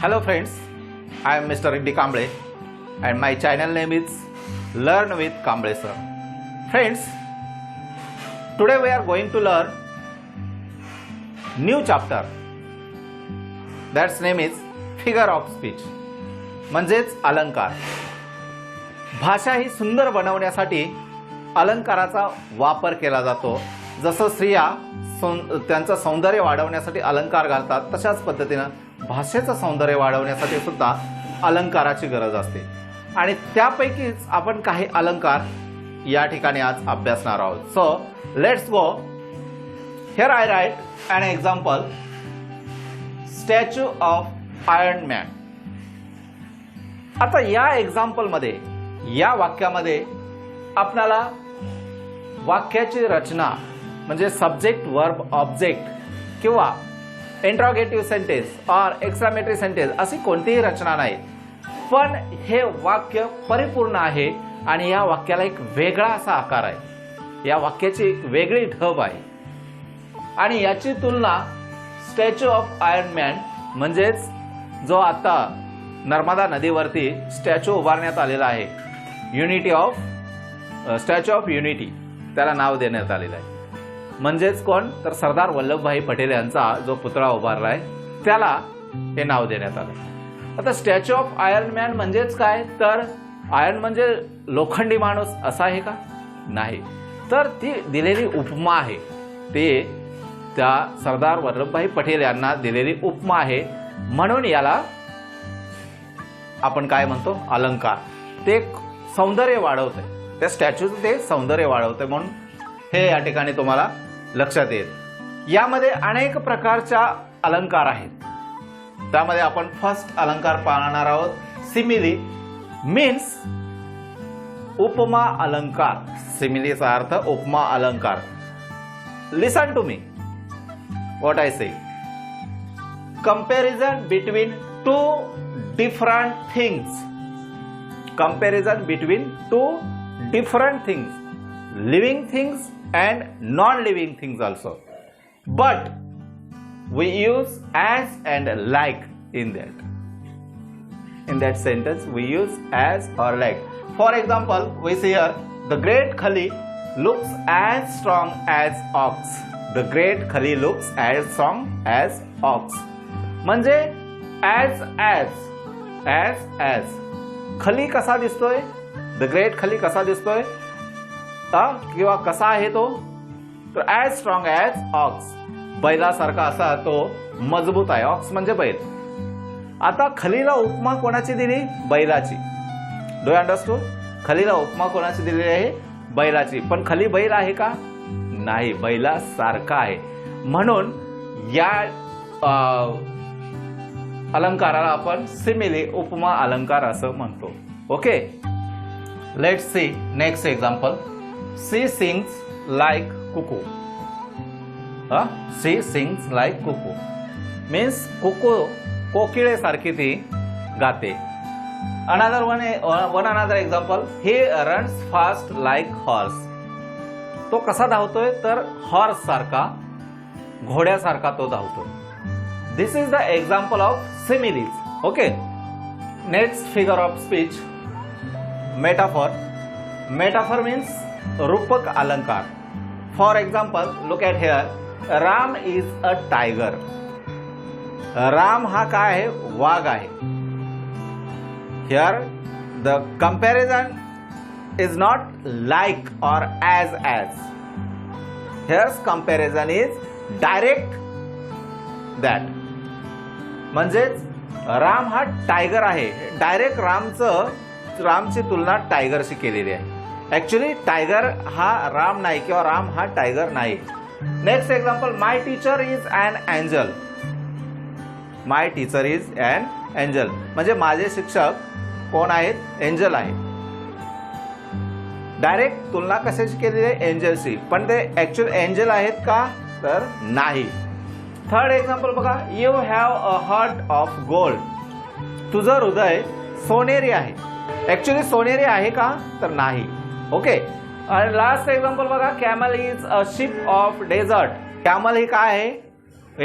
Hello friends, I am Mr. Reddy Kamble and my channel name is Learn with Kamble Sir. Friends, today we are going to learn new chapter. That's name is Figure of Speech. म्हणजेच अलंकार. भाषा ही सुंदर बनवण्यासाठी अलंकाराचा वापर केला जातो. जसं स्त्रिया त्यांचं सौंदर्य वाढवण्यासाठी अलंकार घालतात, तशाच पद्धतीनं भाषेचं सौंदर्य वाढवण्यासाठी सुद्धा अलंकाराची गरज असते. आणि त्यापैकीच आपण काही अलंकार या ठिकाणी आज अभ्यासणार आहोत. So let's go. Here I write an example. Statue of iron man. आता या एक्झाम्पल मध्ये, या वाक्यामध्ये आपल्याला वाक्याची रचना म्हणजे सब्जेक्ट वर्ब ऑब्जेक्ट किंवा इंट्रोगेटिव्ह सेंटेन्स और एक्सक्लेमेटरी सेंटेन्स अशी कोणतीही रचना नाही, पण हे वाक्य परिपूर्ण आहे आणि या वाक्याला एक वेगळा असा आकार आहे. या वाक्याची एक वेगळी ढब आहे आणि याची तुलना स्टॅच्यू ऑफ आयर्न मॅन म्हणजेच जो आता नर्मदा नदीवरती स्टॅच्यू उभारण्यात आलेला आहे, unity of statue of unity, त्याला नाव देण्यात आलेलं आहे. म्हणजेच कोण तर सरदार वल्लभभाई पटेल यांचा जो पुतळा उभारलाय त्याला हे नाव देण्यात आलं. आता स्टॅच्यू ऑफ आयर्न मॅन म्हणजेच काय, तर आयर्न म्हणजे लोखंडी माणूस असा आहे का, नाही, तर ती दिलेली उपमा आहे. ते त्या सरदार वल्लभभाई पटेल यांना दिलेली उपमा आहे, म्हणून याला आपण काय म्हणतो, अलंकार. ते सौंदर्य वाढवते, त्या स्टॅच्यूचं ते सौंदर्य वाढवते, म्हणून हे या ठिकाणी तुम्हाला लक्षात येईल. यामध्ये अनेक प्रकारच्या अलंकार आहेत. त्यामध्ये आपण फर्स्ट अलंकार पाहणार आहोत. सिमिली मीन्स उपमा अलंकार. सिमिलीचा अर्थ उपमा अलंकार. Listen to me what I say. Comparison between two different things. Comparison between two different things, living things and non-living things also, but we use as and like in that sentence. We use as or like. For example, we see here, the great Khali looks as strong as ox. The great Khali looks as strong as ox. म्हणजे as खली कसा दिसतोय, the great खली कसा दिसतोय किंवा कसा आहे तो, तर ॲज स्ट्रॉंग ॲज ऑक्स, बैलासारखा असा तो मजबूत आहे. ऑक्स म्हणजे बैल. आता खलीला उपमा कोणाची दिली, बैलाची. Do you understood. खलीला उपमा कोणाची दिलेली आहे, बैलाची. पण खली बैल आहे का, नाही, बैलासारखा आहे. म्हणून या अलंकाराला आपण सिमिली उपमा अलंकार असं म्हणतो. Okay, let's see next example. She sings like cuckoo. She sings like cuckoo means cuckoo कोकिळेसारखी ती गाते. Another one another example. He runs fast like horse. तो कसा धावतोय, तर हॉर्स सारखा, घोड्यासारखा तो धावतोय. This is the example of similes. Okay, next figure of speech. Metaphor. Metaphor means रूपक अलंकार. For example, look at here. Ram is a tiger. Ram हा काय आहे, वाघ आहे. Here the comparison is not like or as. Here's comparison is direct that. म्हणजेच राम हा tiger आहे. Direct रामची तुलना टायगरशी केलेली आहे. ऍक्च्युली टायगर हा राम नाही किंवा राम हा टायगर नाही. Next example. My teacher is an angel. My teacher is an angel म्हणजे माझे शिक्षक कोण आहेत, एंजल आहेत. डायरेक्ट तुलना कशाची केलेली आहे, एंजलशी. पण ते ऍक्च्युअल एंजल आहेत का, तर नाही. थर्ड एक्झाम्पल बघा. You have a heart of gold. तुझं हृदय सोनेरी आहे. ऍक्च्युअली सोनेरी आहे का, तर नाही. ओके, आणि लास्ट एक्झाम्पल बघा, camel is a ship of desert. Camel ही काय आहे?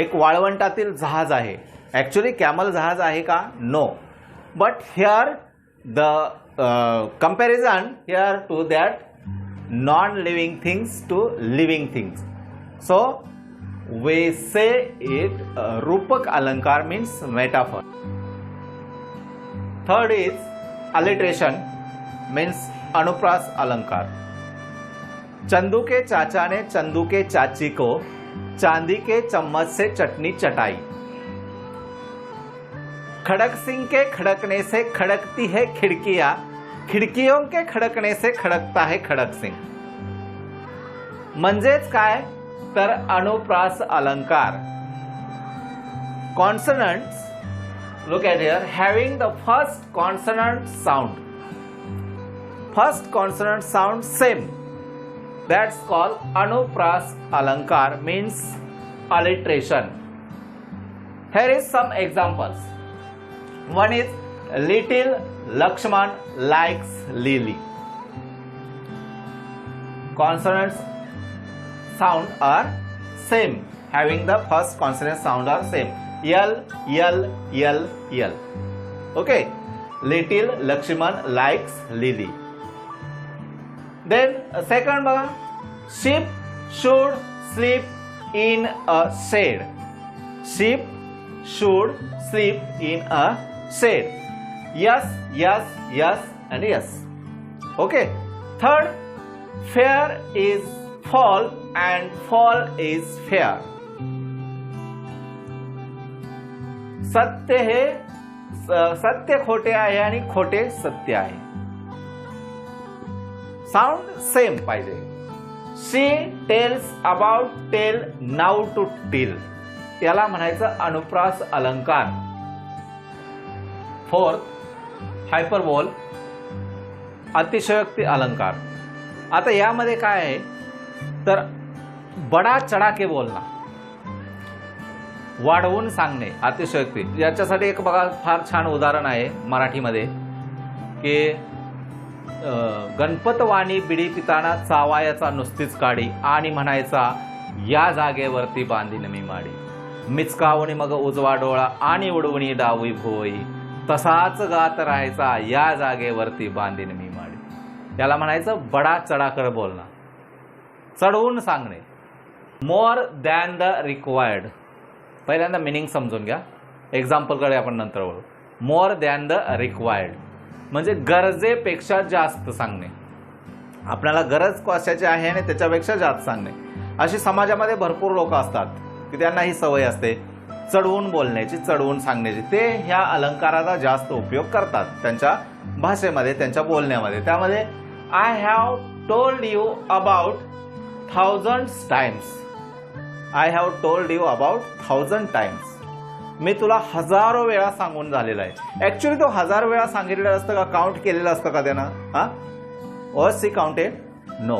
एक वाळवंटातील जहाज आहे. ऍक्च्युली कॅमल जहाज आहे का? No. But here the comparison here to that non living things to living things. So we say it rupak alankar means metaphor. Third is alliteration means anupras alankar. Chandu के चाचा ने चंदू के चाची को चांदी के चम्मच से चटनी चटाई. खड़क सिंह के खड़कने से खड़कती है खिड़कियां, खिडकियों के खडकणे से खडकता है खडक सिंग. म्हणजेच काय तर अनुप्रास अलंकार. कॉन्सनंट्स, look at here, having the first consonant sound. First consonant sound same. That's called anupras alankar, means alliteration. Here is some examples. One is little Lakshman likes Lily. Consonants sound are same, having the first consonant sound are same. L, L, L, L. Okay. Little Lakshman likes Lily. Then second baga, sheep should sleep in a shade. Sheep should sleep in a shade. Yes, yes, yes and yes. Okay. Third, fair is fall and fall is fair. सत्य हे सत्य खोटे आहे आणि खोटे सत्य आहे. Sound same पाहिजे. She tells about tale now to tell, याला म्हणायचं अनुप्रास अलंकार. फोर्थ, हायपरबोल, अतिशयोक्ती अलंकार. आता यामध्ये काय आहे तर बडा चढा के बोलना, वाढवून सांगणे, अतिशयोक्ती. याच्यासाठी एक बघा फार छान उदाहरण आहे मराठीमध्ये की गणपतवाणी बिडी पिताना चावायाचा नुसतीच काढी आणि म्हणायचा या जागेवरती बांधीन मी माडी. मिचकावणी मग उजवा डोळा आणि उडवणी डावी भोई, तसाच गात राहायचा या जागेवरती बांधीन मी माडी. याला म्हणायचं बडा चढाकर बोलणं, चढवून सांगणे. मोर दॅन द रिक्वायर्ड, पहिल्यांदा मिनिंग समजून घ्या, एक्झाम्पलकडे आपण नंतर वळू. मोर दॅन द रिक्वायर्ड म्हणजे गरजेपेक्षा जास्त सांगणे. आपल्याला गरज कशाची आहे आणि त्याच्यापेक्षा जास्त सांगणे. अशी समाजामध्ये भरपूर लोक असतात की त्यांना ही सवय असते चढवून बोलण्याची, चढवून सांगण्याची. ते ह्या अलंकाराचा जास्त उपयोग करतात त्यांच्या भाषेमध्ये, त्यांच्या बोलण्यामध्ये. त्यामध्ये I have told you about 1000 times. I have told you about 1000 times. मी तुला हजारो वेळा सांगून झालेला आहे. ऍक्च्युली तो 1000 वेळा सांगितलेलं असतं का? काउंट केलेलं असतं का त्यानं? हा, वॉज ही काउंटेड? नो,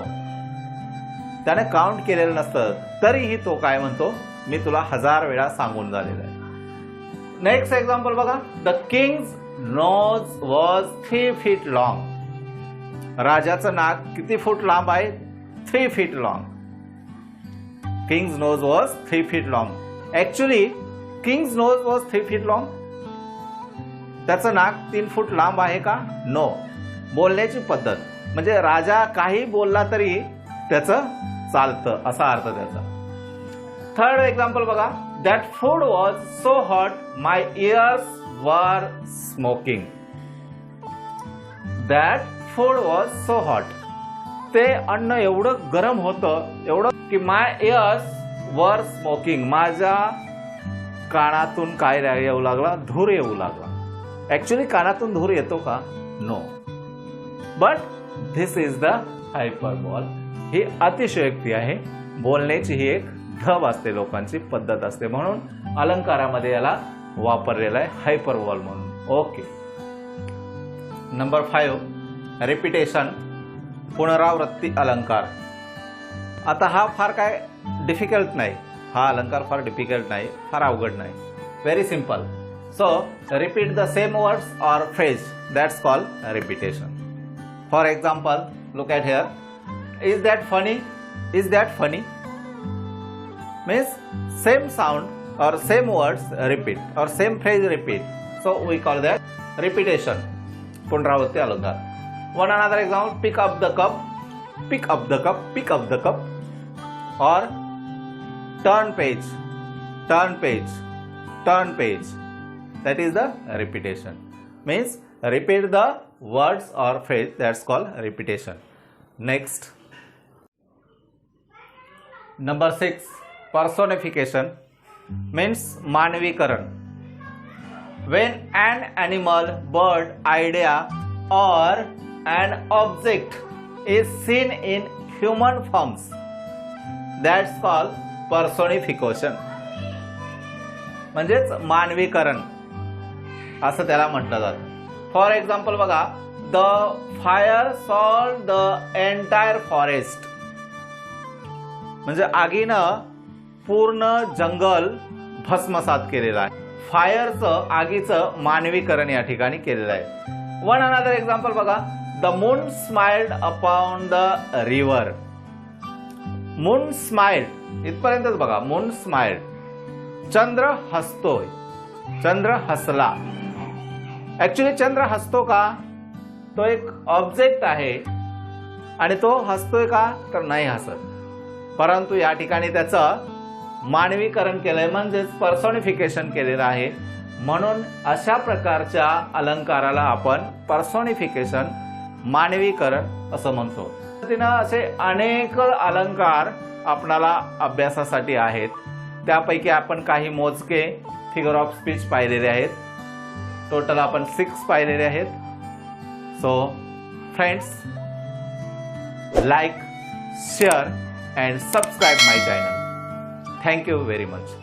त्याने काउंट केलेलं नसतं. तरीही तो काय म्हणतो, मी तुला 1000 वेळा सांगून झालेला आहे. नेक्स्ट एक्झाम्पल बघा, the Kings knows was 3 feet long. राजाचं नाक किती फूट लांब आहे? 3 feet long. Kings knows was 3 feet long. Actually Kings knows was 3 feet long. त्याचं नाक 3 फूट लांब आहे का? नो. बोलण्याची पद्धत म्हणजे राजा काही बोलला तरी त्याचं चालतं असा अर्थ त्याचा. थर्ड एक्झाम्पल बघा, that food was so hot my ears are smoking. That food was so hot, ते अन्न एवढं गरम होतं, एवढं की माय इयर्स वर स्मोकिंग, माझ्या कानातून काय येऊ लागला? धूर येऊ लागला. ऍक्च्युली कानातून धूर येतो का? No. But this is the hyperbole. ही अतिशयोक्ती आहे. बोलण्याची ही एक ढब असते, लोकांची पद्धत असते, म्हणून अलंकारामध्ये याला वापरलेला आहे हायपरबॉल म्हणून. ओके. नंबर 5, रिपिटेशन, पुनरावृत्ती अलंकार. आता हा फार काय डिफिकल्ट नाही. हा अलंकार फार डिफिकल्ट नाही, फार अवघड नाही. Very simple. So repeat the same words or phrase, that's called repetition. For example, look at here, is that funny? Is that funny? Means same sound or same words repeat or same phrase repeat. So we call that repetition. पुनरावृत्ती अलंकार. One another example, pick up the cup, pick up the cup, pick up the cup. Or turn page, turn page, turn page. That is the repetition. Means repeat the words or phrase, that's called repetition. Next, number 6, personification means मानवीकरण. When an animal, bird, idea or an object is seen in human forms, that's called personification. म्हणजेच मानवीकरण असं त्याला म्हटलं जातं. For example बघा, the fire sold the entire forest. म्हणजे आगीनं पूर्ण जंगल भस्मसात केलेलं आहे. फायरचं, आगीचं मानवीकरण या ठिकाणी केलेलं आहे. वन अनदर एक्झाम्पल बघा, the moon smiled upon the river. Moon smiled इथपर्यंतच बघा, मून स्माइल्ड. चंद्र हसतोय, चंद्र हसला. ऍक्च्युली चंद्र हसतो का? तो एक ऑब्जेक्ट आहे आणि तो हसतोय का? तर नाही हसत. परंतु या ठिकाणी त्याचं मानवीकरण केलंय, म्हणजेच पर्सोनिफिकेशन केलेलं आहे. म्हणून अशा प्रकारच्या अलंकाराला आपण पर्सोनिफिकेशन, मानवीकरण असं म्हणतो. तिनं असे अनेक अलंकार आपणाला अभ्यासासाठी आहेत. त्यापैकी आपण काही मोजके फिगर ऑफ स्पीच पाहिलेले आहेत. टोटल आपण 6 पाहिलेले आहेत. So friends, like, share and subscribe my channel. Thank you very much.